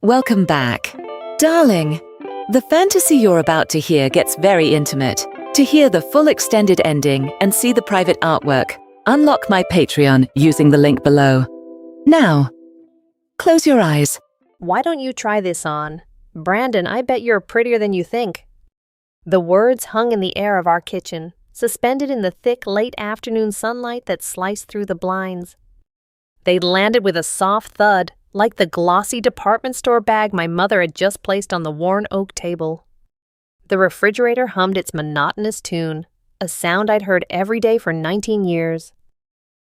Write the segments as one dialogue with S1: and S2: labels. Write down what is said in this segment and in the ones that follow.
S1: Welcome back. Darling, the fantasy you're about to hear gets very intimate. To hear the full extended ending and see the private artwork, unlock my Patreon using the link below. Now, close your eyes.
S2: Why don't you try this on? Brandon, I bet you're prettier than you think. The words hung in the air of our kitchen, suspended in the thick late afternoon sunlight that sliced through the blinds. They landed with a soft thud, like the glossy department store bag my mother had just placed on the worn oak table. The refrigerator hummed its monotonous tune, a sound I'd heard every day for 19 years.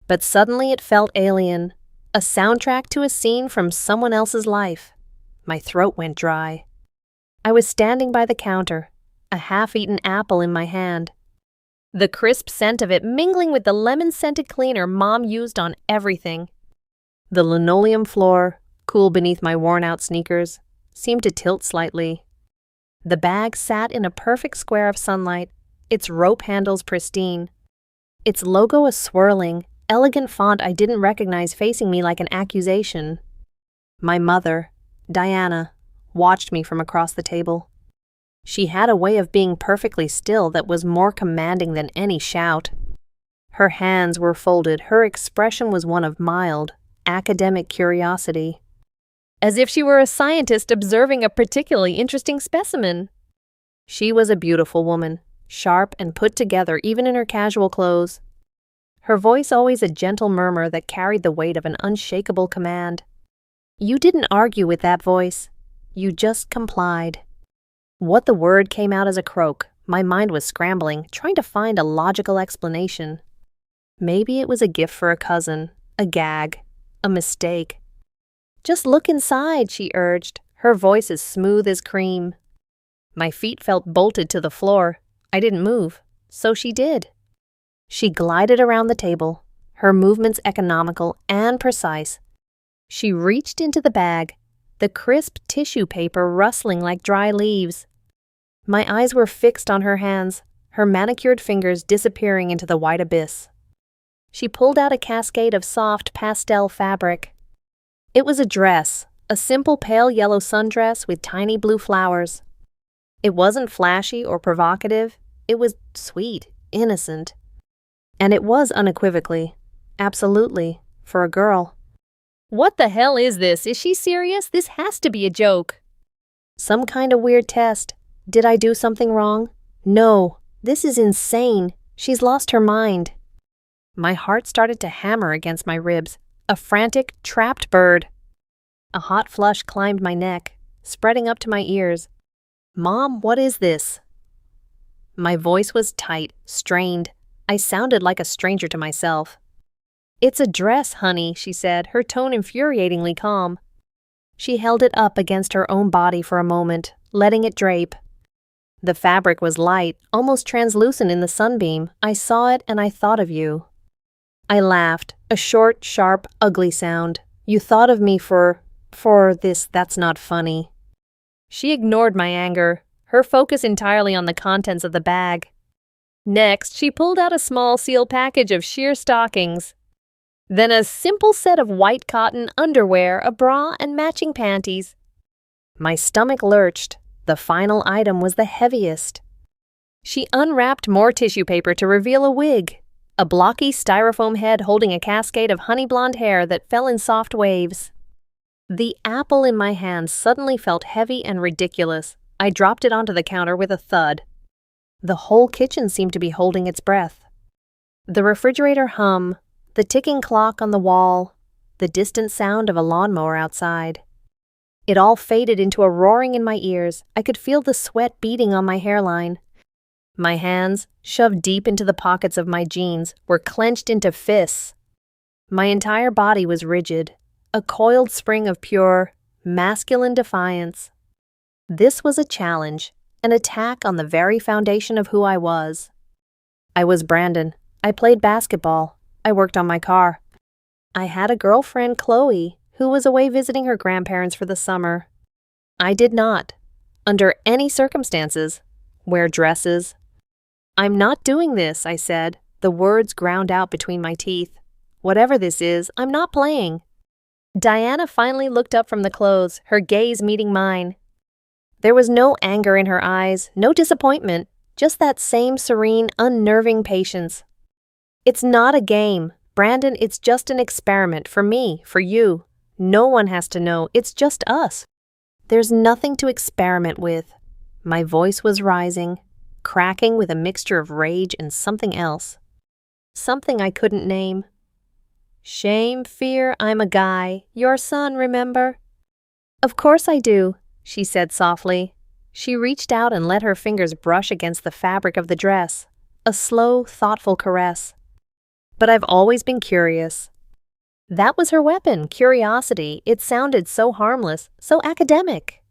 S2: But suddenly it felt alien, a soundtrack to a scene from someone else's life. My throat went dry. I was standing by the counter, a half-eaten apple in my hand. The crisp scent of it mingling with the lemon-scented cleaner Mom used on everything. The linoleum floor, cool beneath my worn-out sneakers, seemed to tilt slightly. The bag sat in a perfect square of sunlight, its rope handles pristine. Its logo a swirling, elegant font I didn't recognize facing me like an accusation. My mother, Diana, watched me from across the table. She had a way of being perfectly still that was more commanding than any shout. Her hands were folded, her expression was one of mild, academic curiosity, as if she were a scientist observing a particularly interesting specimen. She was a beautiful woman, sharp and put together even in her casual clothes. Her voice always a gentle murmur that carried the weight of an unshakable command. You didn't argue with that voice. You just complied. What the word came out as a croak. My mind was scrambling, trying to find a logical explanation. Maybe it was a gift for a cousin, a gag, a mistake. Just look inside, she urged, her voice as smooth as cream. My feet felt bolted to the floor. I didn't move, so she did. She glided around the table, her movements economical and precise. She reached into the bag, the crisp tissue paper rustling like dry leaves. My eyes were fixed on her hands, her manicured fingers disappearing into the white abyss. She pulled out a cascade of soft pastel fabric. It was a dress, a simple pale yellow sundress with tiny blue flowers. It wasn't flashy or provocative. It was sweet, innocent. And it was unequivocally, absolutely, for a girl. What the hell is this? Is she serious? This has to be a joke. Some kind of weird test. Did I do something wrong? No, this is insane. She's lost her mind. My heart started to hammer against my ribs, a frantic, trapped bird. A hot flush climbed my neck, spreading up to my ears. Mom, what is this? My voice was tight, strained. I sounded like a stranger to myself. It's a dress, honey, she said, her tone infuriatingly calm. She held it up against her own body for a moment, letting it drape. The fabric was light, almost translucent in the sunbeam. I saw it and I thought of you. I laughed, a short, sharp, ugly sound. You thought of me for this, that's not funny. She ignored my anger, her focus entirely on the contents of the bag. Next, she pulled out a small sealed package of sheer stockings. Then a simple set of white cotton underwear, a bra, and matching panties. My stomach lurched. The final item was the heaviest. She unwrapped more tissue paper to reveal a wig, a blocky styrofoam head holding a cascade of honey blonde hair that fell in soft waves. The apple in my hand suddenly felt heavy and ridiculous. I dropped it onto the counter with a thud. The whole kitchen seemed to be holding its breath. The refrigerator hum, the ticking clock on the wall, the distant sound of a lawnmower outside. It all faded into a roaring in my ears. I could feel the sweat beading on my hairline. My hands, shoved deep into the pockets of my jeans, were clenched into fists. My entire body was rigid, a coiled spring of pure, masculine defiance. This was a challenge, an attack on the very foundation of who I was. I was Brandon. I played basketball. I worked on my car. I had a girlfriend, Chloe, who was away visiting her grandparents for the summer. I did not, under any circumstances, wear dresses. I'm not doing this, I said, the words ground out between my teeth. Whatever this is, I'm not playing. Diana finally looked up from the clothes, her gaze meeting mine. There was no anger in her eyes, no disappointment, just that same serene, unnerving patience. It's not a game, Brandon, it's just an experiment for me, for you. No one has to know, it's just us. There's nothing to experiment with. My voice was rising, cracking with a mixture of rage and something else. Something I couldn't name. Shame, fear, I'm a guy. Your son, remember? Of course I do, she said softly. She reached out and let her fingers brush against the fabric of the dress, a slow, thoughtful caress. But I've always been curious. That was her weapon, curiosity. It sounded so harmless, so academic.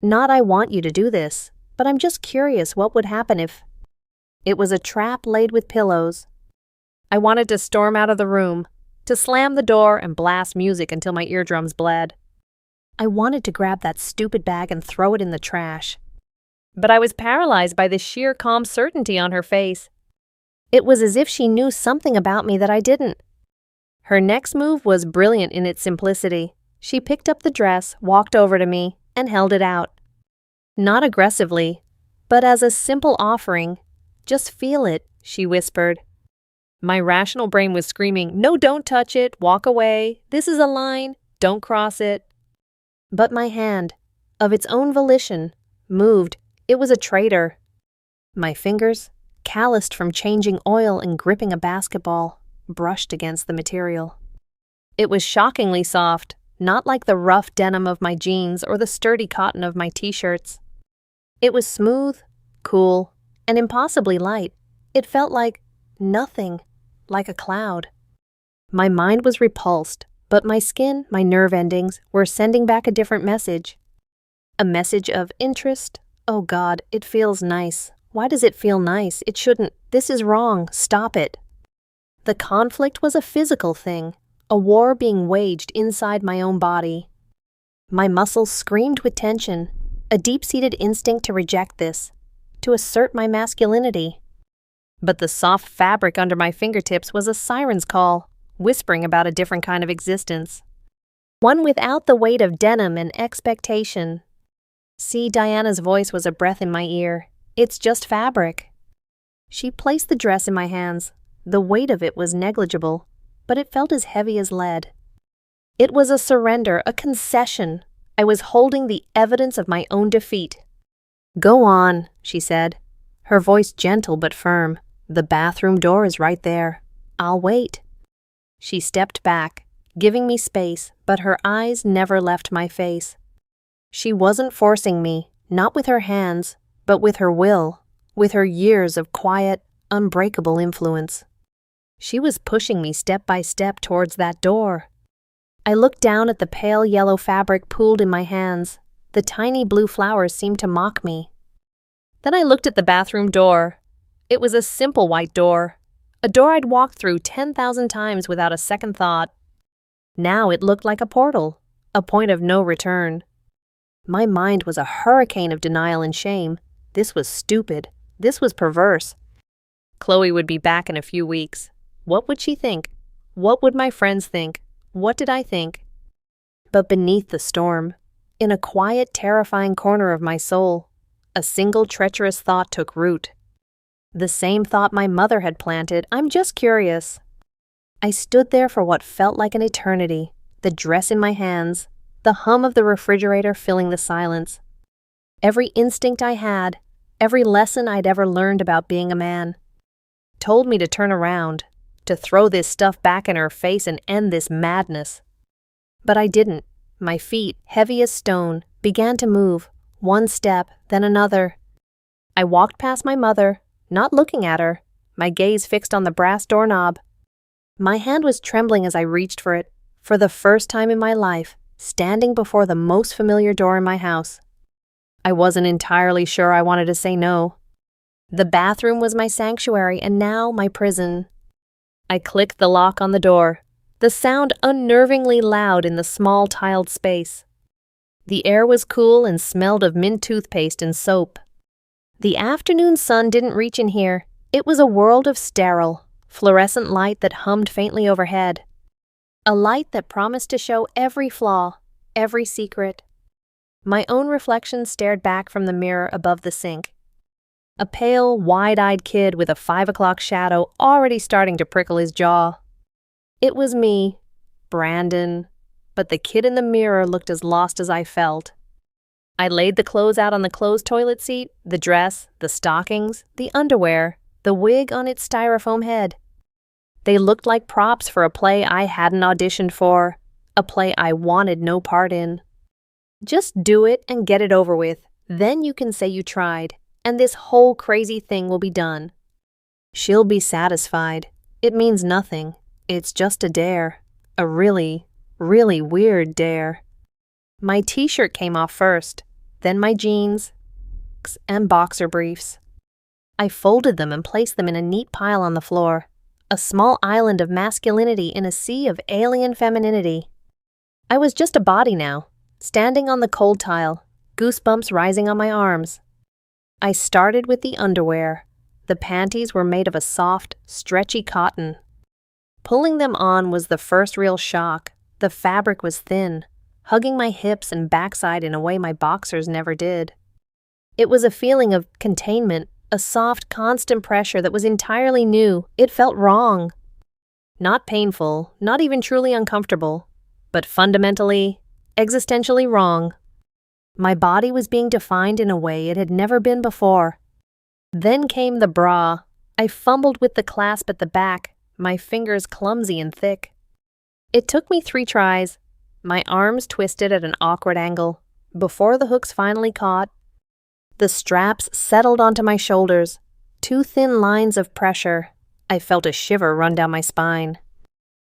S2: Not I want you to do this, but I'm just curious what would happen if... It was a trap laid with pillows. I wanted to storm out of the room, to slam the door and blast music until my eardrums bled. I wanted to grab that stupid bag and throw it in the trash. But I was paralyzed by the sheer calm certainty on her face. It was as if she knew something about me that I didn't. Her next move was brilliant in its simplicity. She picked up the dress, walked over to me, and held it out. Not aggressively, but as a simple offering. Just feel it, she whispered. My rational brain was screaming, no, don't touch it, walk away, this is a line, don't cross it. But my hand, of its own volition, moved. It was a traitor. My fingers, calloused from changing oil and gripping a basketball, brushed against the material. It was shockingly soft, not like the rough denim of my jeans or the sturdy cotton of my t-shirts. It was smooth, cool, and impossibly light. It felt like nothing, like a cloud. My mind was repulsed, but my skin, my nerve endings, were sending back a different message. A message of interest. Oh God, it feels nice. Why does it feel nice? It shouldn't. This is wrong. Stop it. The conflict was a physical thing, a war being waged inside my own body. My muscles screamed with tension, a deep-seated instinct to reject this, to assert my masculinity. But the soft fabric under my fingertips was a siren's call, whispering about a different kind of existence. One without the weight of denim and expectation. See, Diana's voice was a breath in my ear. It's just fabric. She placed the dress in my hands. The weight of it was negligible, but it felt as heavy as lead. It was a surrender, a concession. I was holding the evidence of my own defeat. Go on, she said, her voice gentle but firm. The bathroom door is right there. I'll wait. She stepped back, giving me space, but her eyes never left my face. She wasn't forcing me, not with her hands, but with her will, with her years of quiet, unbreakable influence. She was pushing me step by step towards that door. I looked down at the pale yellow fabric pooled in my hands. The tiny blue flowers seemed to mock me. Then I looked at the bathroom door. It was a simple white door, a door I'd walked through 10,000 times without a second thought. Now it looked like a portal, a point of no return. My mind was a hurricane of denial and shame. This was stupid. This was perverse. Chloe would be back in a few weeks. What would she think? What would my friends think? What did I think? But beneath the storm, in a quiet, terrifying corner of my soul, a single treacherous thought took root. The same thought my mother had planted. I'm just curious. I stood there for what felt like an eternity, the dress in my hands, the hum of the refrigerator filling the silence. Every instinct I had, every lesson I'd ever learned about being a man, told me to turn around, to throw this stuff back in her face and end this madness. But I didn't. My feet, heavy as stone, began to move, one step, then another. I walked past my mother, not looking at her, my gaze fixed on the brass doorknob. My hand was trembling as I reached for it, for the first time in my life, standing before the most familiar door in my house. I wasn't entirely sure I wanted to say no. The bathroom was my sanctuary and now my prison. I clicked the lock on the door, the sound unnervingly loud in the small tiled space. The air was cool and smelled of mint toothpaste and soap. The afternoon sun didn't reach in here. It was a world of sterile, fluorescent light that hummed faintly overhead. A light that promised to show every flaw, every secret. My own reflection stared back from the mirror above the sink. A pale, wide-eyed kid with a 5 o'clock shadow already starting to prickle his jaw. It was me, Brandon, but the kid in the mirror looked as lost as I felt. I laid the clothes out on the closed toilet seat, the dress, the stockings, the underwear, the wig on its styrofoam head. They looked like props for a play I hadn't auditioned for, a play I wanted no part in. Just do it and get it over with, then you can say you tried, and this whole crazy thing will be done. She'll be satisfied. It means nothing. It's just a dare. A really, really weird dare. My t-shirt came off first, then my jeans and boxer briefs. I folded them and placed them in a neat pile on the floor, a small island of masculinity in a sea of alien femininity. I was just a body now, standing on the cold tile, goosebumps rising on my arms. I started with the underwear. The panties were made of a soft, stretchy cotton. Pulling them on was the first real shock. The fabric was thin, hugging my hips and backside in a way my boxers never did. It was a feeling of containment, a soft, constant pressure that was entirely new. It felt wrong. Not painful, not even truly uncomfortable, but fundamentally, existentially wrong. My body was being defined in a way it had never been before. Then came the bra. I fumbled with the clasp at the back, my fingers clumsy and thick. It took me 3 tries. My arms twisted at an awkward angle. Before the hooks finally caught, the straps settled onto my shoulders. 2 thin lines of pressure. I felt a shiver run down my spine.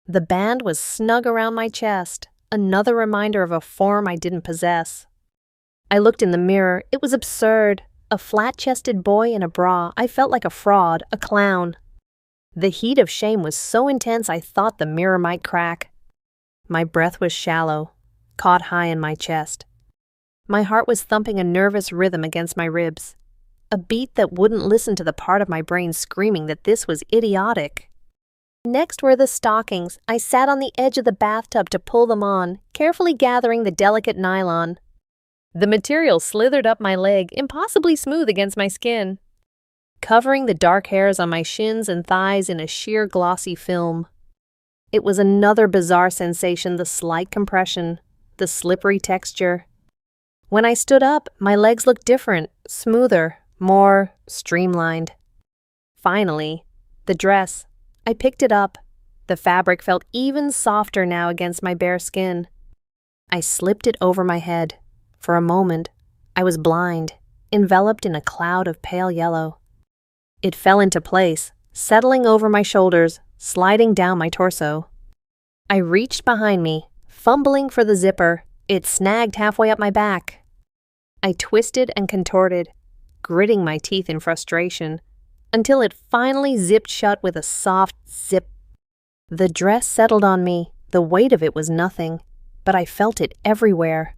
S2: The band was snug around my chest, another reminder of a form I didn't possess. I looked in the mirror. It was absurd. A flat-chested boy in a bra. I felt like a fraud, a clown. The heat of shame was so intense I thought the mirror might crack. My breath was shallow, caught high in my chest. My heart was thumping a nervous rhythm against my ribs, a beat that wouldn't listen to the part of my brain screaming that this was idiotic. Next were the stockings. I sat on the edge of the bathtub to pull them on, carefully gathering the delicate nylon. The material slithered up my leg, impossibly smooth against my skin, covering the dark hairs on my shins and thighs in a sheer glossy film. It was another bizarre sensation, the slight compression, the slippery texture. When I stood up, my legs looked different, smoother, more streamlined. Finally, the dress. I picked it up. The fabric felt even softer now against my bare skin. I slipped it over my head. For a moment, I was blind, enveloped in a cloud of pale yellow. It fell into place, settling over my shoulders, sliding down my torso. I reached behind me, fumbling for the zipper. It snagged halfway up my back. I twisted and contorted, gritting my teeth in frustration, until it finally zipped shut with a soft zip. The dress settled on me. The weight of it was nothing, but I felt it everywhere.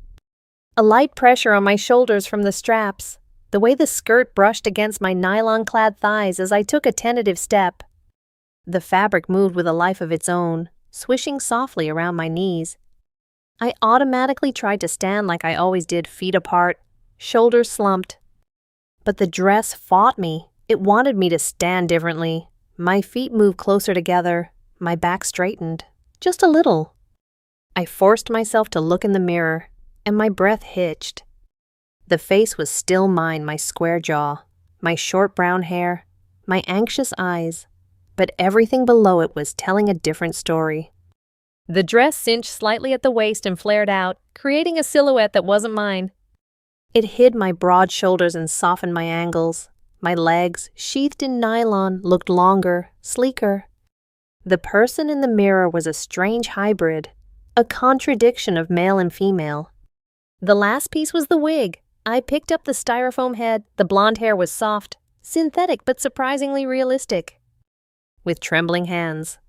S2: A light pressure on my shoulders from the straps, the way the skirt brushed against my nylon-clad thighs as I took a tentative step. The fabric moved with a life of its own, swishing softly around my knees. I automatically tried to stand like I always did, feet apart, shoulders slumped. But the dress fought me. It wanted me to stand differently. My feet moved closer together, my back straightened, just a little. I forced myself to look in the mirror, and my breath hitched. The face was still mine, my square jaw, my short brown hair, my anxious eyes, but everything below it was telling a different story. The dress cinched slightly at the waist and flared out, creating a silhouette that wasn't mine. It hid my broad shoulders and softened my angles. My legs, sheathed in nylon, looked longer, sleeker. The person in the mirror was a strange hybrid, a contradiction of male and female. The last piece was the wig. I picked up the styrofoam head. The blonde hair was soft, synthetic but surprisingly realistic. With trembling hands,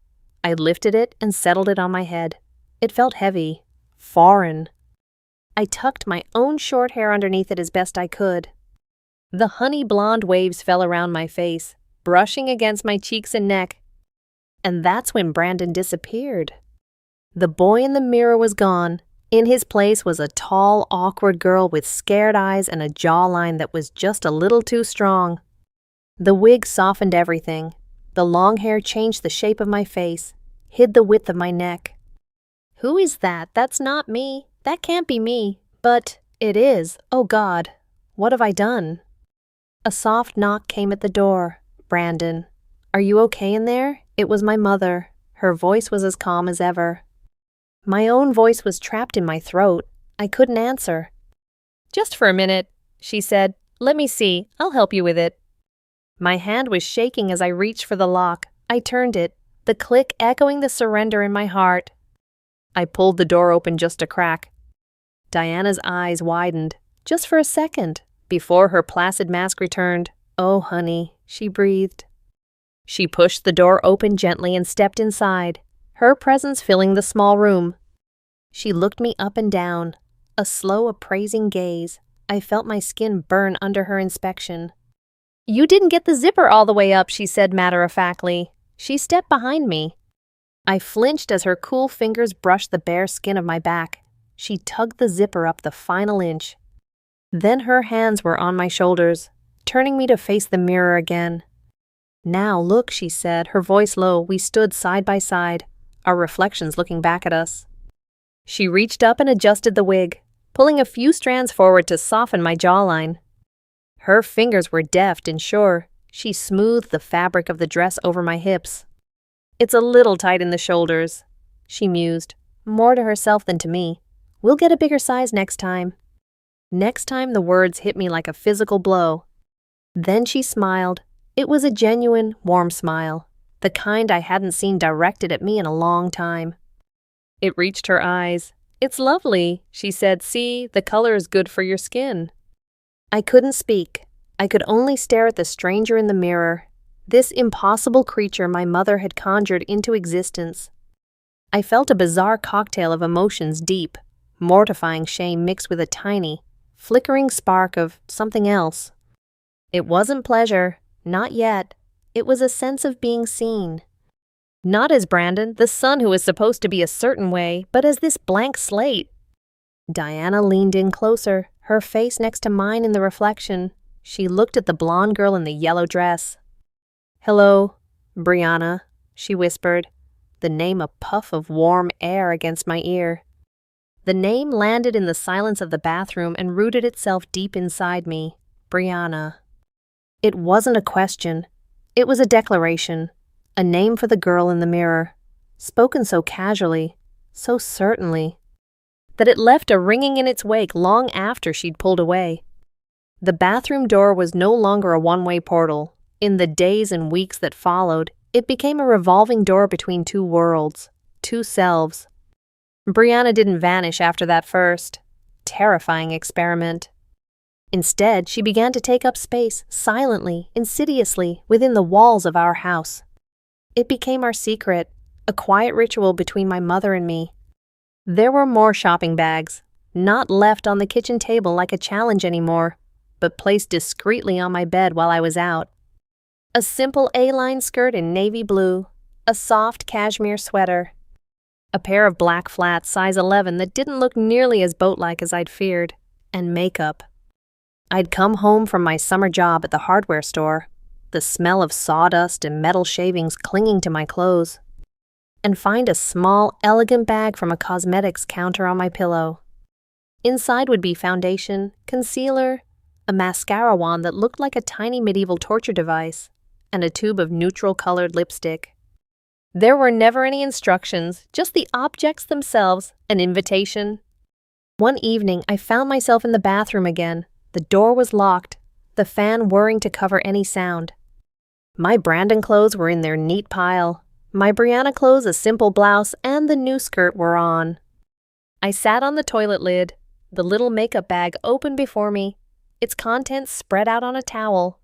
S2: I lifted it and settled it on my head. It felt heavy, foreign. I tucked my own short hair underneath it as best I could. The honey blonde waves fell around my face, brushing against my cheeks and neck. And that's when Brandon disappeared. The boy in the mirror was gone. In his place was a tall, awkward girl with scared eyes and a jawline that was just a little too strong. The wig softened everything. The long hair changed the shape of my face, hid the width of my neck. Who is that? That's not me. That can't be me. But it is. Oh God, what have I done? A soft knock came at the door. Brandon. Are you okay in there? It was my mother. Her voice was as calm as ever. My own voice was trapped in my throat. I couldn't answer. Just for a minute, she said. Let me see. I'll help you with it. My hand was shaking as I reached for the lock. I turned it, the click echoing the surrender in my heart. I pulled the door open just a crack. Diana's eyes widened, just for a second, before her placid mask returned. Oh, honey, she breathed. She pushed the door open gently and stepped inside, her presence filling the small room. She looked me up and down, a slow, appraising gaze. I felt my skin burn under her inspection. You didn't get the zipper all the way up, she said matter-of-factly. She stepped behind me. I flinched as her cool fingers brushed the bare skin of my back. She tugged the zipper up the final inch. Then her hands were on my shoulders, turning me to face the mirror again. Now look, she said, her voice low. We stood side by side, our reflections looking back at us. She reached up and adjusted the wig, pulling a few strands forward to soften my jawline. Her fingers were deft and sure. She smoothed the fabric of the dress over my hips. It's a little tight in the shoulders, she mused, more to herself than to me. We'll get a bigger size next time. Next time, the words hit me like a physical blow. Then she smiled. It was a genuine, warm smile, the kind I hadn't seen directed at me in a long time. It reached her eyes. It's lovely, she said. See, the color is good for your skin. I couldn't speak. I could only stare at the stranger in the mirror, this impossible creature my mother had conjured into existence. I felt a bizarre cocktail of emotions deep, mortifying shame mixed with a tiny, flickering spark of something else. It wasn't pleasure, not yet. It was a sense of being seen. Not as Brandon, the son who was supposed to be a certain way, but as this blank slate. Diana leaned in closer, her face next to mine in the reflection. She looked at the blonde girl in the yellow dress. Hello, Briana, she whispered, the name a puff of warm air against my ear. The name landed in the silence of the bathroom and rooted itself deep inside me. Briana. It wasn't a question. It was a declaration, a name for the girl in the mirror, spoken so casually, so certainly, that it left a ringing in its wake long after she'd pulled away. The bathroom door was no longer a one-way portal. In the days and weeks that followed, it became a revolving door between two worlds, two selves. Briana didn't vanish after that first, terrifying experiment. Instead, she began to take up space, silently, insidiously, within the walls of our house. It became our secret, a quiet ritual between my mother and me. There were more shopping bags, not left on the kitchen table like a challenge anymore, but placed discreetly on my bed while I was out. A simple A-line skirt in navy blue, a soft cashmere sweater, a pair of black flats size 11 that didn't look nearly as boat-like as I'd feared, and makeup. I'd come home from my summer job at the hardware store, the smell of sawdust and metal shavings clinging to my clothes, and find a small, elegant bag from a cosmetics counter on my pillow. Inside would be foundation, concealer, a mascara wand that looked like a tiny medieval torture device, and a tube of neutral-colored lipstick. There were never any instructions, just the objects themselves, an invitation. One evening, I found myself in the bathroom again. The door was locked, the fan whirring to cover any sound. My Brandon clothes were in their neat pile. My Briana clothes, a simple blouse, and the new skirt were on. I sat on the toilet lid, the little makeup bag open before me, its contents spread out on a towel.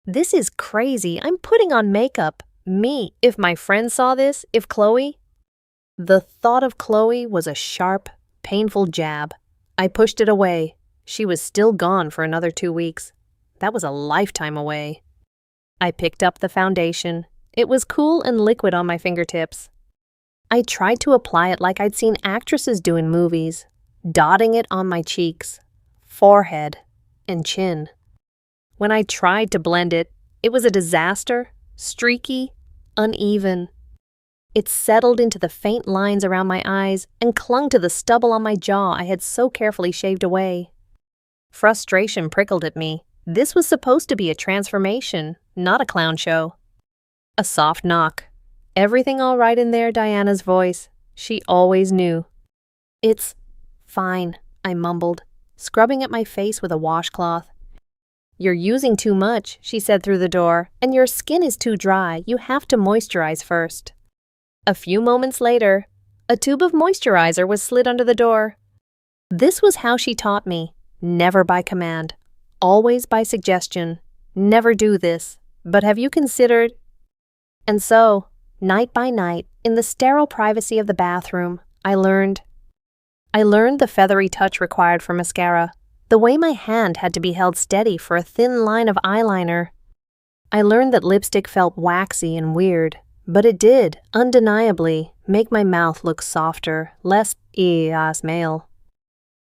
S2: This is crazy. I'm putting on makeup. Me. If my friend saw this, if Chloe... The thought of Chloe was a sharp, painful jab. I pushed it away. She was still gone for another 2 weeks. That was a lifetime away. I picked up the foundation. It was cool and liquid on my fingertips. I tried to apply it like I'd seen actresses do in movies, dotting it on my cheeks, forehead, and chin. When I tried to blend it, it was a disaster, streaky, uneven. It settled into the faint lines around my eyes and clung to the stubble on my jaw I had so carefully shaved away. Frustration prickled at me. This was supposed to be a transformation, not a clown show. A soft knock. Everything all right in there, Diana's voice. She always knew. "It's fine," I mumbled, scrubbing at my face with a washcloth. "You're using too much," she said through the door, "and your skin is too dry. You have to moisturize first." A few moments later, a tube of moisturizer was slid under the door. This was how she taught me. Never by command. Always by suggestion. Never do this. But have you considered? And so, night by night, in the sterile privacy of the bathroom, I learned the feathery touch required for mascara, the way my hand had to be held steady for a thin line of eyeliner. I learned that lipstick felt waxy and weird, but it did, undeniably, make my mouth look softer, less male.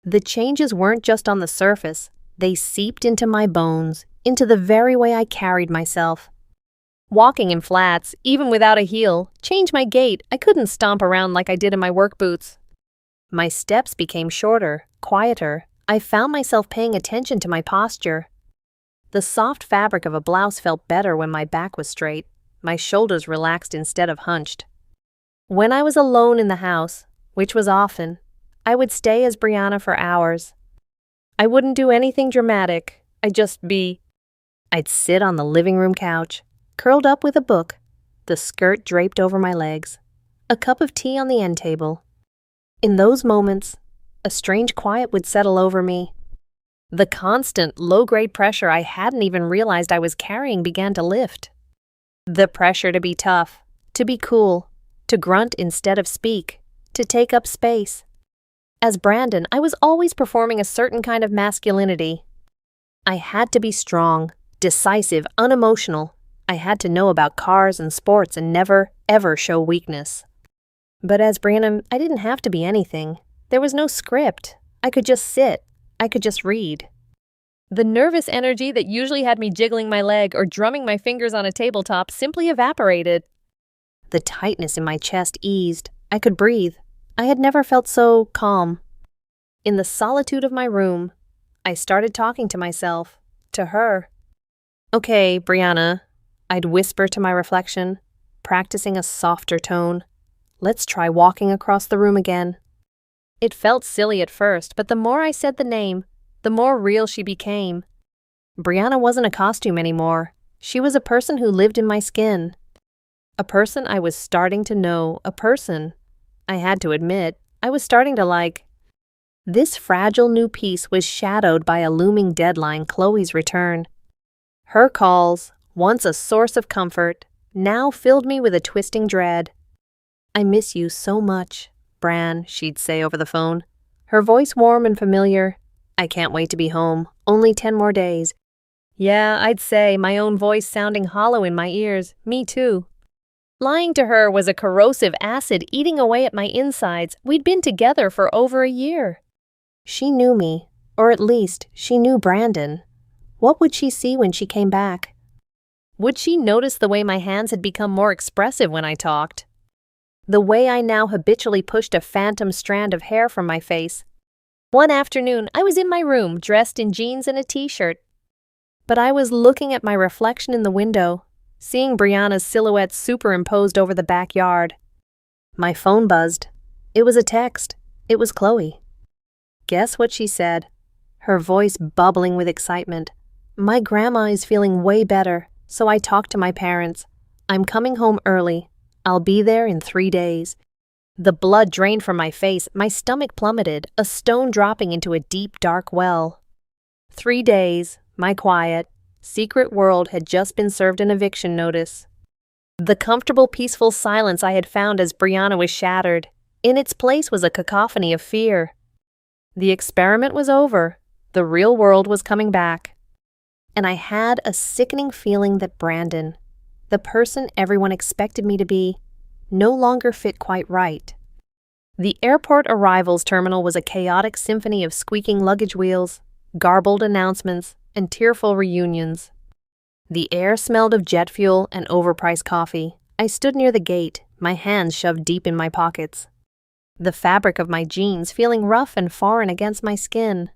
S2: The changes weren't just on the surface, they seeped into my bones, into the very way I carried myself. Walking in flats, even without a heel, changed my gait. I couldn't stomp around like I did in my work boots. My steps became shorter, quieter. I found myself paying attention to my posture. The soft fabric of a blouse felt better when my back was straight. My shoulders relaxed instead of hunched. When I was alone in the house, which was often, I would stay as Briana for hours. I wouldn't do anything dramatic. I'd sit on the living room couch, curled up with a book, the skirt draped over my legs, a cup of tea on the end table. In those moments, a strange quiet would settle over me. The constant, low-grade pressure I hadn't even realized I was carrying began to lift. The pressure to be tough, to be cool, to grunt instead of speak, to take up space. As Brandon, I was always performing a certain kind of masculinity. I had to be strong, decisive, unemotional. I had to know about cars and sports and never, ever show weakness. But as Briana, I didn't have to be anything. There was no script. I could just sit. I could just read. The nervous energy that usually had me jiggling my leg or drumming my fingers on a tabletop simply evaporated. The tightness in my chest eased. I could breathe. I had never felt so calm. In the solitude of my room, I started talking to myself, to her. "Okay, Briana," I'd whisper to my reflection, practicing a softer tone. "Let's try walking across the room again." It felt silly at first, but the more I said the name, the more real she became. Briana wasn't a costume anymore. She was a person who lived in my skin. A person I was starting to know, a person, I had to admit, I was starting to like. This fragile new piece was shadowed by a looming deadline, Chloe's return. Her calls, once a source of comfort, now filled me with a twisting dread. "I miss you so much, Bran," she'd say over the phone. Her voice warm and familiar. "I can't wait to be home. Only 10 more days." Yeah, I'd say, my own voice sounding hollow in my ears. Me too. Lying to her was a corrosive acid eating away at my insides. We'd been together for over a year. She knew me, or at least, she knew Brandon. What would she see when she came back? Would she notice the way my hands had become more expressive when I talked? The way I now habitually pushed a phantom strand of hair from my face? One afternoon, I was in my room, dressed in jeans and a t-shirt. But I was looking at my reflection in the window, seeing Briana's silhouette superimposed over the backyard. My phone buzzed. It was a text. It was Chloe. Guess what she said? Her voice bubbling with excitement. "My grandma is feeling way better, so I talked to my parents. I'm coming home early. I'll be there in 3 days." The blood drained from my face, my stomach plummeted, a stone dropping into a deep, dark well. 3 days, my quiet, secret world had just been served an eviction notice. The comfortable, peaceful silence I had found as Briana was shattered. In its place was a cacophony of fear. The experiment was over. The real world was coming back. And I had a sickening feeling that Brandon, the person everyone expected me to be, no longer fit quite right. The airport arrivals terminal was a chaotic symphony of squeaking luggage wheels, garbled announcements, and tearful reunions. The air smelled of jet fuel and overpriced coffee. I stood near the gate, my hands shoved deep in my pockets. The fabric of my jeans feeling rough and foreign against my skin.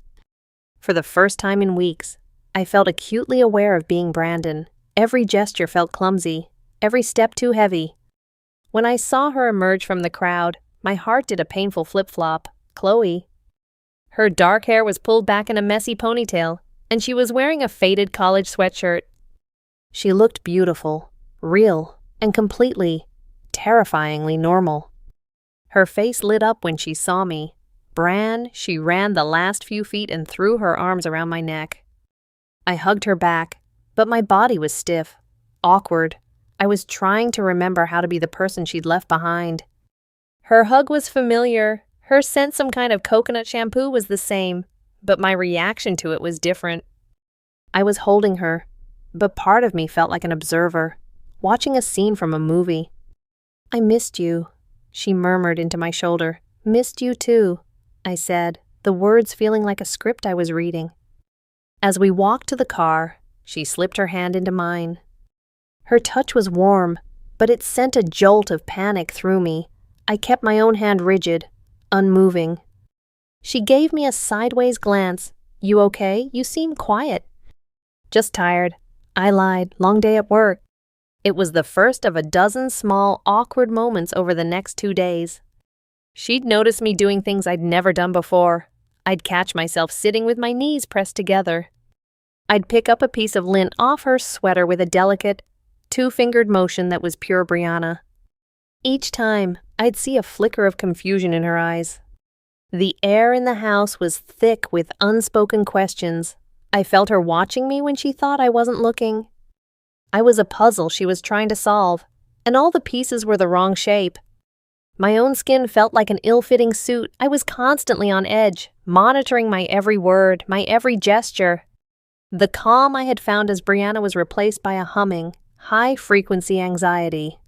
S2: For the first time in weeks, I felt acutely aware of being Brandon. Every gesture felt clumsy, every step too heavy. When I saw her emerge from the crowd, my heart did a painful flip-flop. Chloe. Her dark hair was pulled back in a messy ponytail, and she was wearing a faded college sweatshirt. She looked beautiful, real, and completely, terrifyingly normal. Her face lit up when she saw me. Bran, she ran the last few feet and threw her arms around my neck. I hugged her back, but my body was stiff, awkward. I was trying to remember how to be the person she'd left behind. Her hug was familiar. Her scent, some kind of coconut shampoo, was the same, but my reaction to it was different. I was holding her, but part of me felt like an observer, watching a scene from a movie. "I missed you," she murmured into my shoulder. "Missed you too," I said, the words feeling like a script I was reading. As we walked to the car, she slipped her hand into mine. Her touch was warm, but it sent a jolt of panic through me. I kept my own hand rigid, unmoving. She gave me a sideways glance. "You okay? You seem quiet." "Just tired," I lied. "Long day at work." It was the first of a dozen small, awkward moments over the next 2 days. She'd noticed me doing things I'd never done before. I'd catch myself sitting with my knees pressed together. I'd pick up a piece of lint off her sweater with a delicate, two-fingered motion that was pure Briana. Each time, I'd see a flicker of confusion in her eyes. The air in the house was thick with unspoken questions. I felt her watching me when she thought I wasn't looking. I was a puzzle she was trying to solve, and all the pieces were the wrong shape. My own skin felt like an ill-fitting suit. I was constantly on edge, monitoring my every word, my every gesture. The calm I had found as Briana was replaced by a humming, high-frequency anxiety.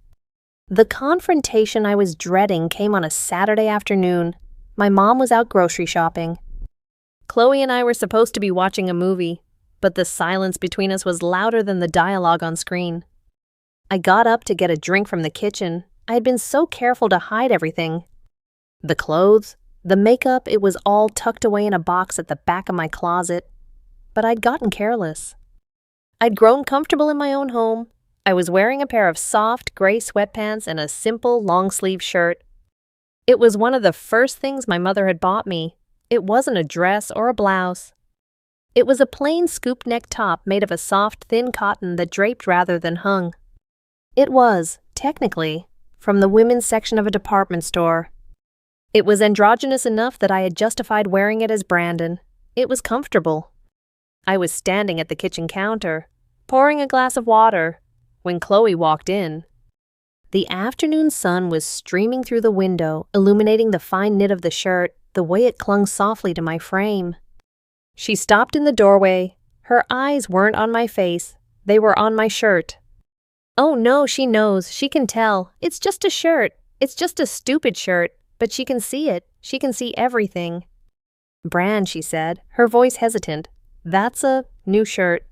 S2: The confrontation I was dreading came on a Saturday afternoon. My mom was out grocery shopping. Chloe and I were supposed to be watching a movie, but the silence between us was louder than the dialogue on screen. I got up to get a drink from the kitchen. I had been so careful to hide everything. The clothes, the makeup, it was all tucked away in a box at the back of my closet. But I'd gotten careless. I'd grown comfortable in my own home. I was wearing a pair of soft, gray sweatpants and a simple, long-sleeve shirt. It was one of the first things my mother had bought me. It wasn't a dress or a blouse. It was a plain scoop-neck top made of a soft, thin cotton that draped rather than hung. It was, technically, from the women's section of a department store. It was androgynous enough that I had justified wearing it as Brandon. It was comfortable. I was standing at the kitchen counter, pouring a glass of water, when Chloe walked in. The afternoon sun was streaming through the window, illuminating the fine knit of the shirt, the way it clung softly to my frame. She stopped in the doorway. Her eyes weren't on my face. They were on my shirt. "Oh no, she knows. She can tell. It's just a shirt. It's just a stupid shirt. But she can see it. She can see everything." "Bran," she said, her voice hesitant. "That's a new shirt."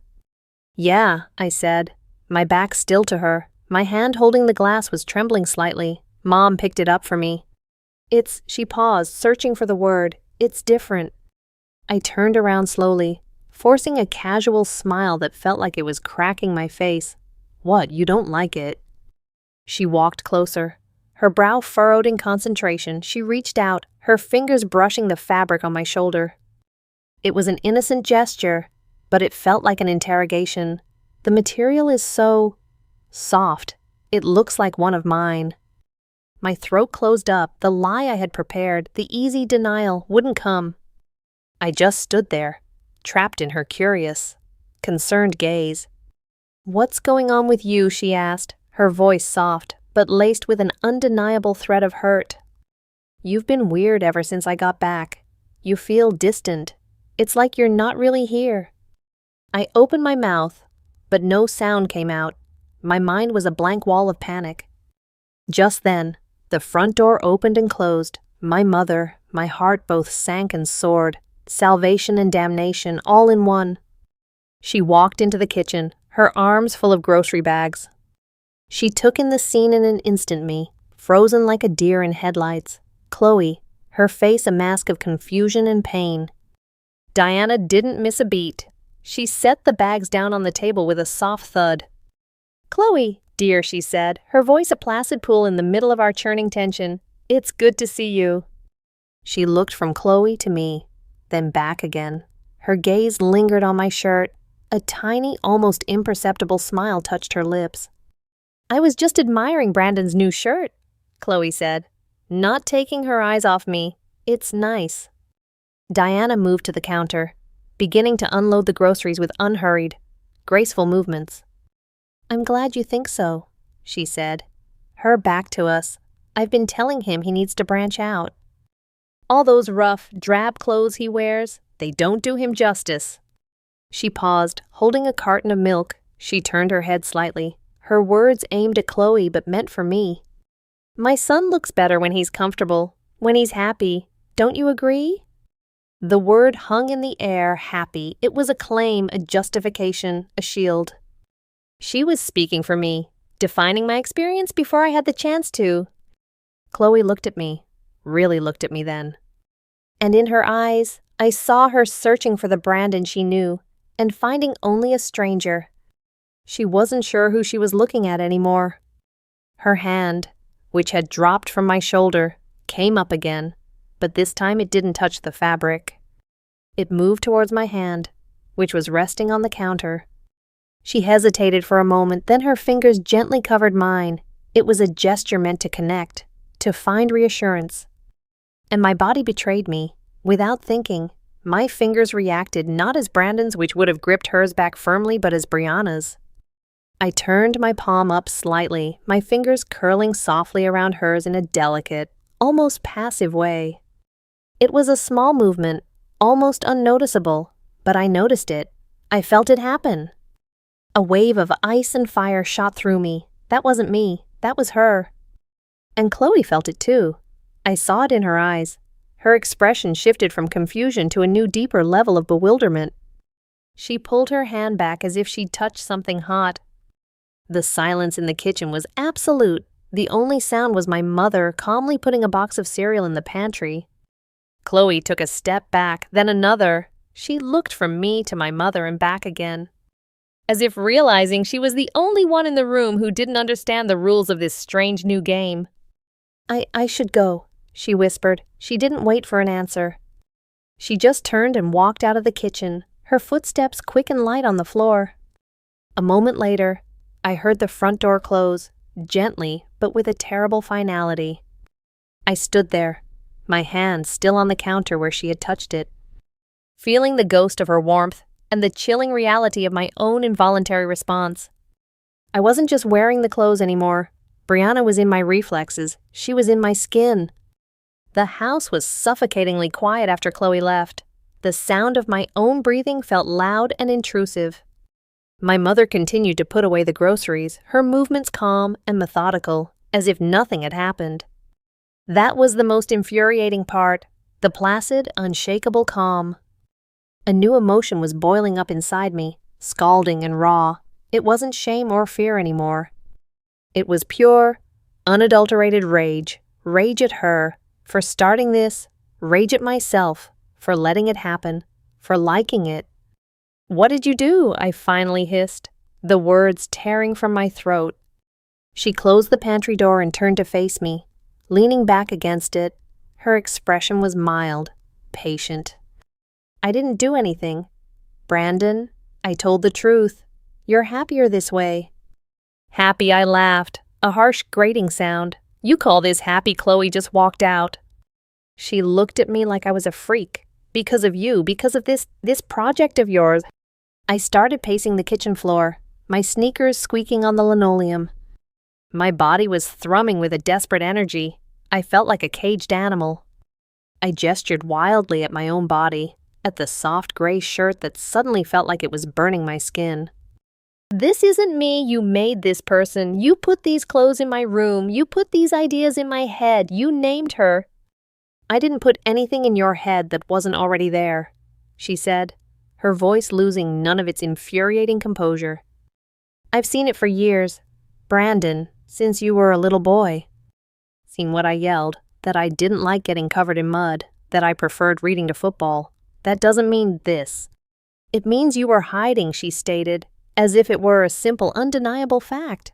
S2: "Yeah," I said, my back still to her. My hand holding the glass was trembling slightly. Mom picked it up for me. She paused, searching for the word. "It's different." I turned around slowly, forcing a casual smile that felt like it was cracking my face. "What, you don't like it?" She walked closer. Her brow furrowed in concentration. She reached out, her fingers brushing the fabric on my shoulder. It was an innocent gesture, but it felt like an interrogation. "The material is so soft. It looks like one of mine." My throat closed up. The lie I had prepared, the easy denial, wouldn't come. I just stood there, trapped in her curious, concerned gaze. "What's going on with you?" she asked, her voice soft, but laced with an undeniable thread of hurt. "You've been weird ever since I got back. You feel distant. It's like you're not really here." I opened my mouth, but no sound came out. My mind was a blank wall of panic. Just then, the front door opened and closed. My mother, my heart both sank and soared, salvation and damnation all in one. She walked into the kitchen, her arms full of grocery bags. She took in the scene in an instant, me, frozen like a deer in headlights. Chloe, her face a mask of confusion and pain. Diana didn't miss a beat. She set the bags down on the table with a soft thud. "Chloe, dear," she said, her voice a placid pool in the middle of our churning tension. "It's good to see you." She looked from Chloe to me, then back again. Her gaze lingered on my shirt. A tiny, almost imperceptible smile touched her lips. "I was just admiring Brandon's new shirt," Chloe said, not taking her eyes off me. "It's nice." Diana moved to the counter, beginning to unload the groceries with unhurried, graceful movements. "I'm glad you think so," she said, her back to us. "I've been telling him he needs to branch out. All those rough, drab clothes he wears, they don't do him justice." She paused, holding a carton of milk. She turned her head slightly, her words aimed at Chloe but meant for me. "My son looks better when he's comfortable, when he's happy. Don't you agree?" The word hung in the air, happy. It was a claim, a justification, a shield. She was speaking for me, defining my experience before I had the chance to. Chloe looked at me, really looked at me then. And in her eyes, I saw her searching for the Brandon she knew, and finding only a stranger. She wasn't sure who she was looking at anymore. Her hand, which had dropped from my shoulder, came up again, but this time it didn't touch the fabric. It moved towards my hand, which was resting on the counter. She hesitated for a moment, then her fingers gently covered mine. It was a gesture meant to connect, to find reassurance. And my body betrayed me. Without thinking, my fingers reacted not as Brandon's, which would have gripped hers back firmly, but as Briana's. I turned my palm up slightly, my fingers curling softly around hers in a delicate, almost passive way. It was a small movement, almost unnoticeable, but I noticed it. I felt it happen. A wave of ice and fire shot through me. That wasn't me, that was her. And Chloe felt it too. I saw it in her eyes. Her expression shifted from confusion to a new, deeper level of bewilderment. She pulled her hand back as if she'd touched something hot. The silence in the kitchen was absolute. The only sound was my mother calmly putting a box of cereal in the pantry. Chloe took a step back, then another. She looked from me to my mother and back again, as if realizing she was the only one in the room who didn't understand the rules of this strange new game. I should go," she whispered. She didn't wait for an answer. She just turned and walked out of the kitchen, her footsteps quick and light on the floor. A moment later, I heard the front door close, gently but with a terrible finality. I stood there, my hand still on the counter where she had touched it, feeling the ghost of her warmth and the chilling reality of my own involuntary response. I wasn't just wearing the clothes anymore. Briana was in my reflexes. She was in my skin. The house was suffocatingly quiet after Chloe left. The sound of my own breathing felt loud and intrusive. My mother continued to put away the groceries, her movements calm and methodical, as if nothing had happened. That was the most infuriating part, the placid, unshakable calm. A new emotion was boiling up inside me, scalding and raw. It wasn't shame or fear anymore. It was pure, unadulterated rage. Rage at her, for starting this, rage at myself, for letting it happen, for liking it. "What did you do?" I finally hissed, the words tearing from my throat. She closed the pantry door and turned to face me, leaning back against it. Her expression was mild, patient. "I didn't do anything. Brandon, I told the truth. You're happier this way." "Happy?" I laughed, a harsh grating sound. "You call this happy?" Chloe just walked out. She looked at me like I was a freak. "Because of you, because of this project of yours." I started pacing the kitchen floor, my sneakers squeaking on the linoleum. My body was thrumming with a desperate energy. I felt like a caged animal. I gestured wildly at my own body, at the soft gray shirt that suddenly felt like it was burning my skin. This isn't me. You made this person. You put these clothes in my room. You put these ideas in my head. You named her. I didn't put anything in your head that wasn't already there, she said, her voice losing none of its infuriating composure. I've seen it for years. Brandon, since you were a little boy. Seen what I yelled, that I didn't like getting covered in mud, that I preferred reading to football. That doesn't mean this. It means you were hiding, she stated, as if it were a simple, undeniable fact.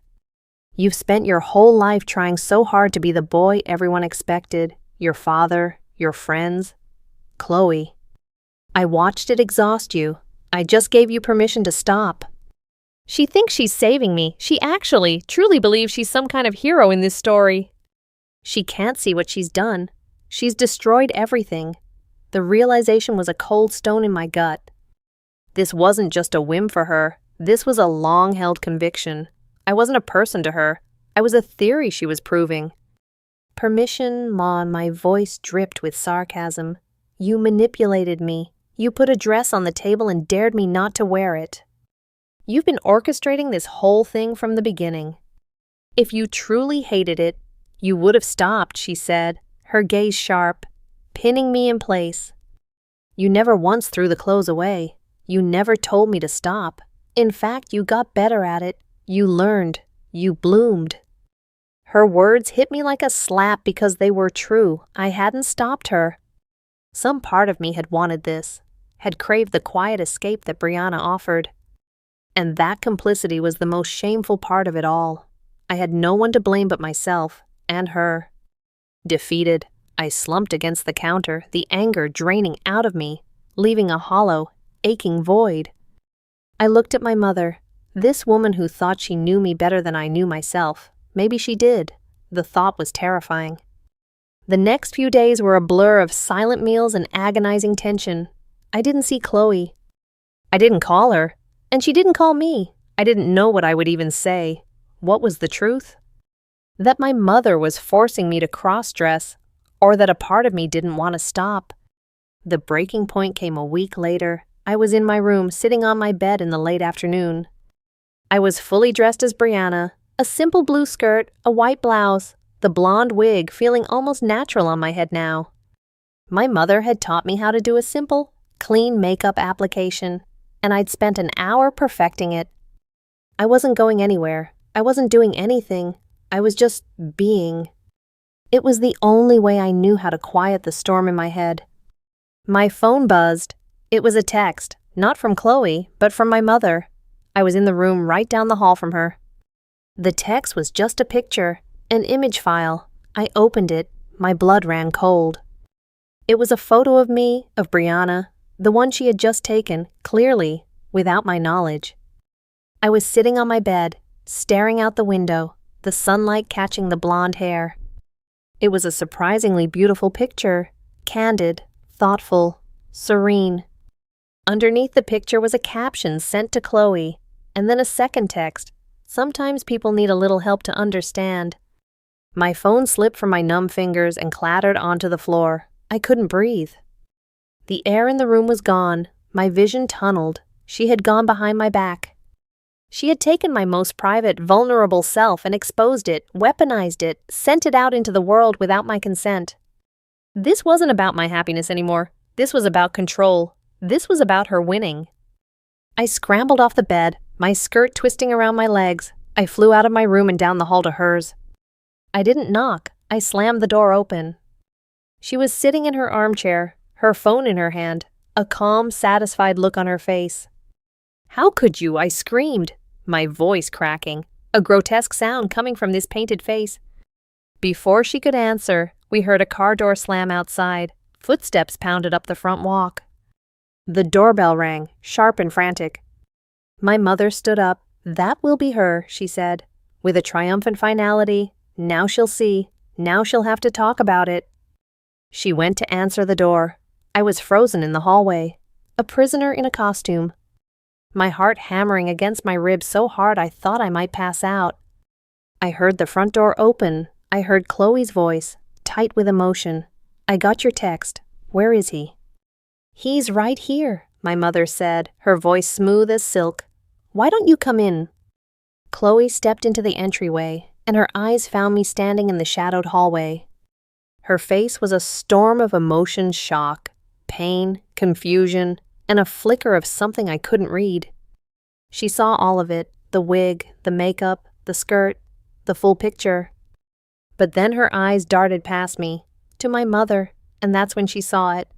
S2: You've spent your whole life trying so hard to be the boy everyone expected, your father, your friends. Chloe. I watched it exhaust you. I just gave you permission to stop. She thinks she's saving me. She actually, truly believes she's some kind of hero in this story. She can't see what she's done. She's destroyed everything. The realization was a cold stone in my gut. This wasn't just a whim for her. This was a long-held conviction. I wasn't a person to her. I was a theory she was proving. Permission, Mom, my voice dripped with sarcasm. You manipulated me. You put a dress on the table and dared me not to wear it. You've been orchestrating this whole thing from the beginning. If you truly hated it, you would have stopped, she said, her gaze sharp, pinning me in place. You never once threw the clothes away. You never told me to stop. In fact, you got better at it. You learned. You bloomed. Her words hit me like a slap because they were true. I hadn't stopped her. Some part of me had wanted this, had craved the quiet escape that Briana offered. And that complicity was the most shameful part of it all. I had no one to blame but myself and her. Defeated, I slumped against the counter, the anger draining out of me, leaving a hollow, aching void. I looked at my mother, this woman who thought she knew me better than I knew myself. Maybe she did. The thought was terrifying. The next few days were a blur of silent meals and agonizing tension. I didn't see Chloe. I didn't call her. And she didn't call me. I didn't know what I would even say. What was the truth? That my mother was forcing me to cross-dress, or that a part of me didn't want to stop. The breaking point came a week later. I was in my room, sitting on my bed in the late afternoon. I was fully dressed as Briana, a simple blue skirt, a white blouse, the blonde wig feeling almost natural on my head now. My mother had taught me how to do a simple, clean makeup application, and I'd spent an hour perfecting it. I wasn't going anywhere. I wasn't doing anything. I was just being. It was the only way I knew how to quiet the storm in my head. My phone buzzed. It was a text, not from Chloe, but from my mother. I was in the room right down the hall from her. The text was just a picture, an image file. I opened it. My blood ran cold. It was a photo of me, of Briana, the one she had just taken, clearly, without my knowledge. I was sitting on my bed, staring out the window, the sunlight catching the blonde hair. It was a surprisingly beautiful picture, candid, thoughtful, serene. Underneath the picture was a caption sent to Chloe, and then a second text. Sometimes people need a little help to understand. My phone slipped from my numb fingers and clattered onto the floor. I couldn't breathe. The air in the room was gone, my vision tunneled. She had gone behind my back. She had taken my most private, vulnerable self and exposed it, weaponized it, sent it out into the world without my consent. This wasn't about my happiness anymore. This was about control. This was about her winning. I scrambled off the bed, my skirt twisting around my legs. I flew out of my room and down the hall to hers. I didn't knock. I slammed the door open. She was sitting in her armchair, her phone in her hand, a calm, satisfied look on her face. "How could you?" I screamed, my voice cracking, a grotesque sound coming from this painted face. Before she could answer, we heard a car door slam outside. Footsteps pounded up the front walk. The doorbell rang, sharp and frantic. My mother stood up. "That will be her," she said, with a triumphant finality. "Now she'll see. Now she'll have to talk about it." She went to answer the door. I was frozen in the hallway, a prisoner in a costume. My heart hammering against my ribs so hard I thought I might pass out. I heard the front door open. I heard Chloe's voice, tight with emotion. "I got your text. Where is he?" "He's right here," my mother said, her voice smooth as silk. Why don't you come in?" Chloe stepped into the entryway, and her eyes found me standing in the shadowed hallway. Her face was a storm of emotion, shock, pain, confusion, and a flicker of something I couldn't read. She saw all of it, the wig, the makeup, the skirt, the full picture. But then her eyes darted past me, to my mother, and that's when she saw it.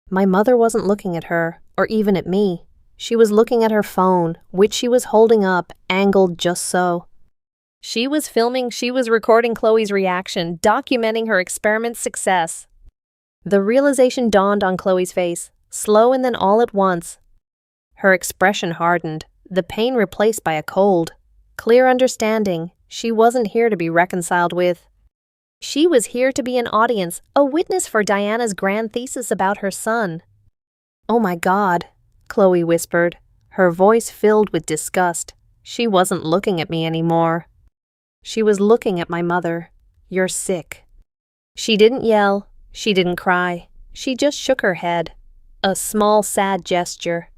S2: My mother wasn't looking at her, or even at me. She was looking at her phone, which she was holding up, angled just so. She was recording Chloe's reaction, documenting her experiment's success. The realization dawned on Chloe's face, slow and then all at once. Her expression hardened, the pain replaced by a cold, clear understanding. She wasn't here to be reconciled with. She was here to be an audience, a witness for Diana's grand thesis about her son. "Oh my God," Chloe whispered, her voice filled with disgust. She wasn't looking at me anymore. She was looking at my mother. "You're sick." She didn't yell. She didn't cry. She just shook her head. A small, sad gesture.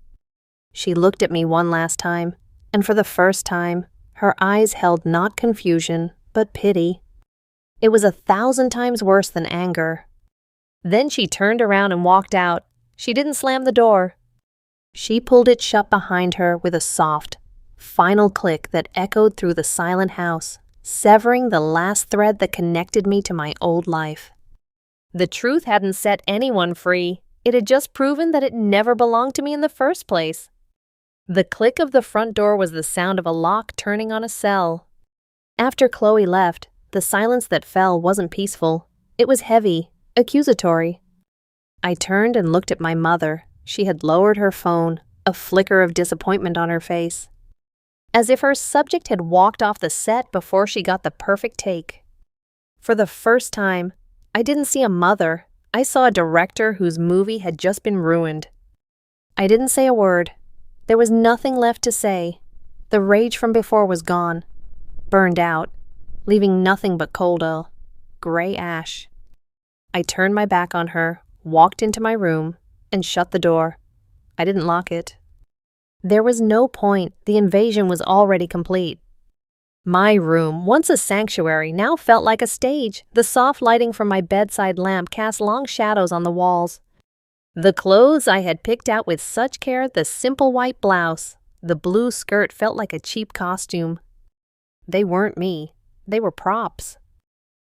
S2: She looked at me one last time, and for the first time, her eyes held not confusion, but pity. It was 1,000 times worse than anger. Then she turned around and walked out. She didn't slam the door. She pulled it shut behind her with a soft, final click that echoed through the silent house, severing the last thread that connected me to my old life. The truth hadn't set anyone free. It had just proven that it never belonged to me in the first place. The click of the front door was the sound of a lock turning on a cell. After Chloe left, the silence that fell wasn't peaceful. It was heavy, accusatory. I turned and looked at my mother. She had lowered her phone, a flicker of disappointment on her face. As if her subject had walked off the set before she got the perfect take. For the first time, I didn't see a mother. I saw a director whose movie had just been ruined. I didn't say a word. There was nothing left to say. The rage from before was gone, burned out, leaving nothing but cold gray ash. I turned my back on her, walked into my room, and shut the door. I didn't lock it. There was no point. The invasion was already complete. My room, once a sanctuary, now felt like a stage. The soft lighting from my bedside lamp cast long shadows on the walls. The clothes I had picked out with such care, the simple white blouse, the blue skirt felt like a cheap costume. They weren't me. They were props.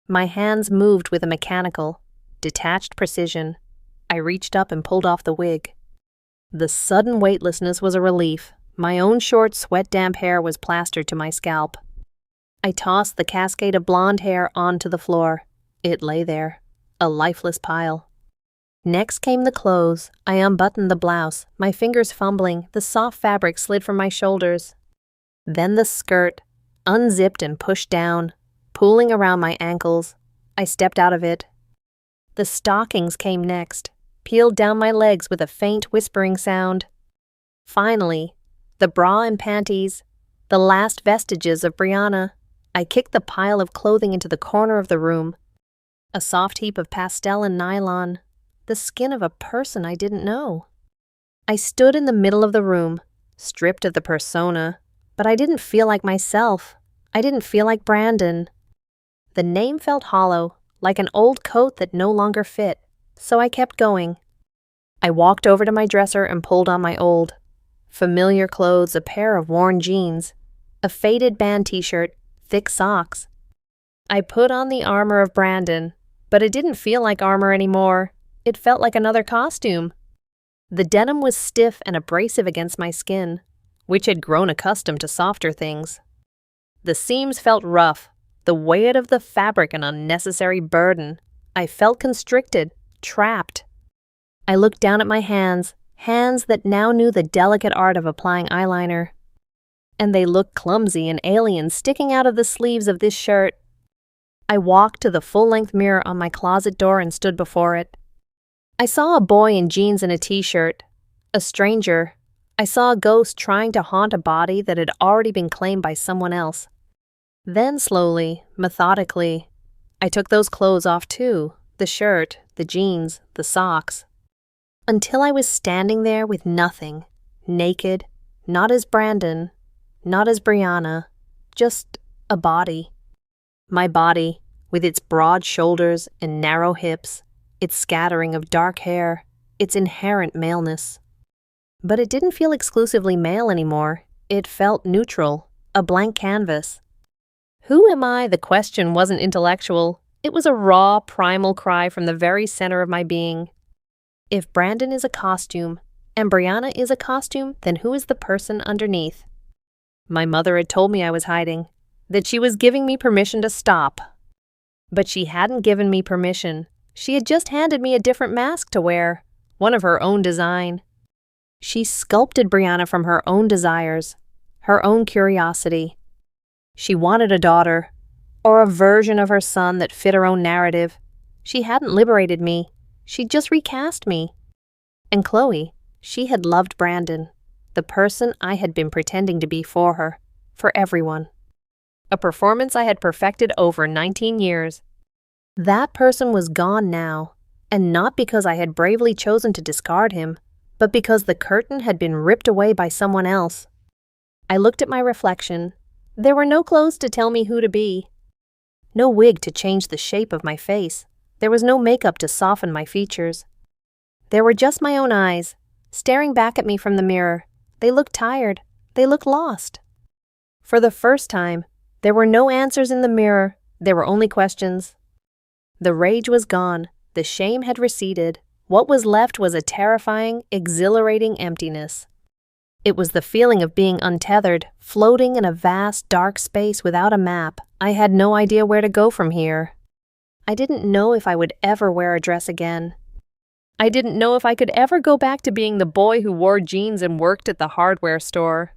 S2: My hands moved with a mechanical, detached precision. I reached up and pulled off the wig. The sudden weightlessness was a relief. My own short, sweat-damp hair was plastered to my scalp. I tossed the cascade of blonde hair onto the floor. It lay there, a lifeless pile. Next came the clothes. I unbuttoned the blouse, my fingers fumbling, the soft fabric slid from my shoulders. Then the skirt, unzipped and pushed down, pooling around my ankles. I stepped out of it. The stockings came next, peeled down my legs with a faint whispering sound. Finally, the bra and panties, the last vestiges of Briana. I kicked the pile of clothing into the corner of the room. A soft heap of pastel and nylon, the skin of a person I didn't know. I stood in the middle of the room, stripped of the persona, but I didn't feel like myself. I didn't feel like Brandon. The name felt hollow, like an old coat that no longer fit, so I kept going. I walked over to my dresser and pulled on my old, familiar clothes, a pair of worn jeans, a faded band t-shirt, thick socks. I put on the armor of Brandon, but it didn't feel like armor anymore. It felt like another costume. The denim was stiff and abrasive against my skin, which had grown accustomed to softer things. The seams felt rough, the weight of the fabric an unnecessary burden. I felt constricted, trapped. I looked down at my hands that now knew the delicate art of applying eyeliner. And they looked clumsy and alien sticking out of the sleeves of this shirt. I walked to the full-length mirror on my closet door and stood before it. I saw a boy in jeans and a t-shirt, a stranger. I saw a ghost trying to haunt a body that had already been claimed by someone else. Then slowly, methodically, I took those clothes off too, the shirt, the jeans, the socks, until I was standing there with nothing, naked, Not as Brandon, not as Briana, just a body. My body, with its broad shoulders and narrow hips, its scattering of dark hair, its inherent maleness. But it didn't feel exclusively male anymore. It felt neutral, a blank canvas. Who am I? The question wasn't intellectual. It was a raw, primal cry from the very center of my being. If Brandon is a costume, and Briana is a costume, then who is the person underneath? My mother had told me I was hiding, that she was giving me permission to stop. But she hadn't given me permission. She had just handed me a different mask to wear, one of her own design. She sculpted Briana from her own desires, her own curiosity. She wanted a daughter, or a version of her son that fit her own narrative. She hadn't liberated me. She'd just recast me. And Chloe, she had loved Brandon, the person I had been pretending to be for her, for everyone. A performance I had perfected over 19 years. That person was gone now, and not because I had bravely chosen to discard him, but because the curtain had been ripped away by someone else. I looked at my reflection. There were no clothes to tell me who to be. No wig to change the shape of my face. There was no makeup to soften my features. There were just my own eyes, staring back at me from the mirror. They looked tired. They looked lost. For the first time, there were no answers in the mirror. There were only questions. The rage was gone. The shame had receded. What was left was a terrifying, exhilarating emptiness. It was the feeling of being untethered, floating in a vast, dark space without a map. I had no idea where to go from here. I didn't know if I would ever wear a dress again. I didn't know if I could ever go back to being the boy who wore jeans and worked at the hardware store.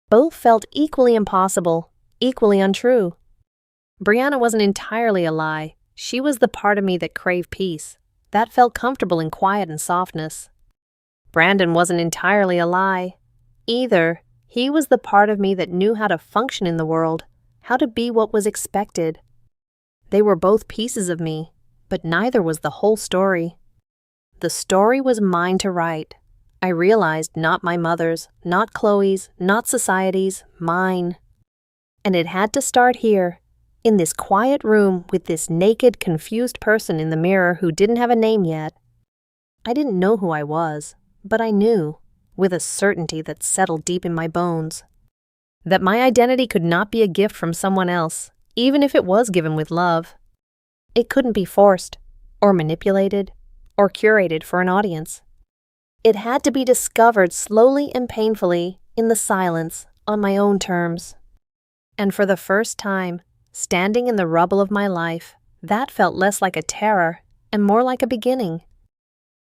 S2: Both felt equally impossible, equally untrue. Briana wasn't entirely a lie. She was the part of me that craved peace, that felt comfortable in quiet and softness. Brandon wasn't entirely a lie. Either, he was the part of me that knew how to function in the world, how to be what was expected. They were both pieces of me, but neither was the whole story. The story was mine to write. I realized not my mother's, not Chloe's, not society's, mine. And it had to start here, in this quiet room with this naked, confused person in the mirror who didn't have a name yet. I didn't know who I was, but I knew, with a certainty that settled deep in my bones, that my identity could not be a gift from someone else, even if it was given with love. It couldn't be forced, or manipulated, or curated for an audience. It had to be discovered slowly and painfully, in the silence, on my own terms. And for the first time, standing in the rubble of my life, that felt less like a terror and more like a beginning.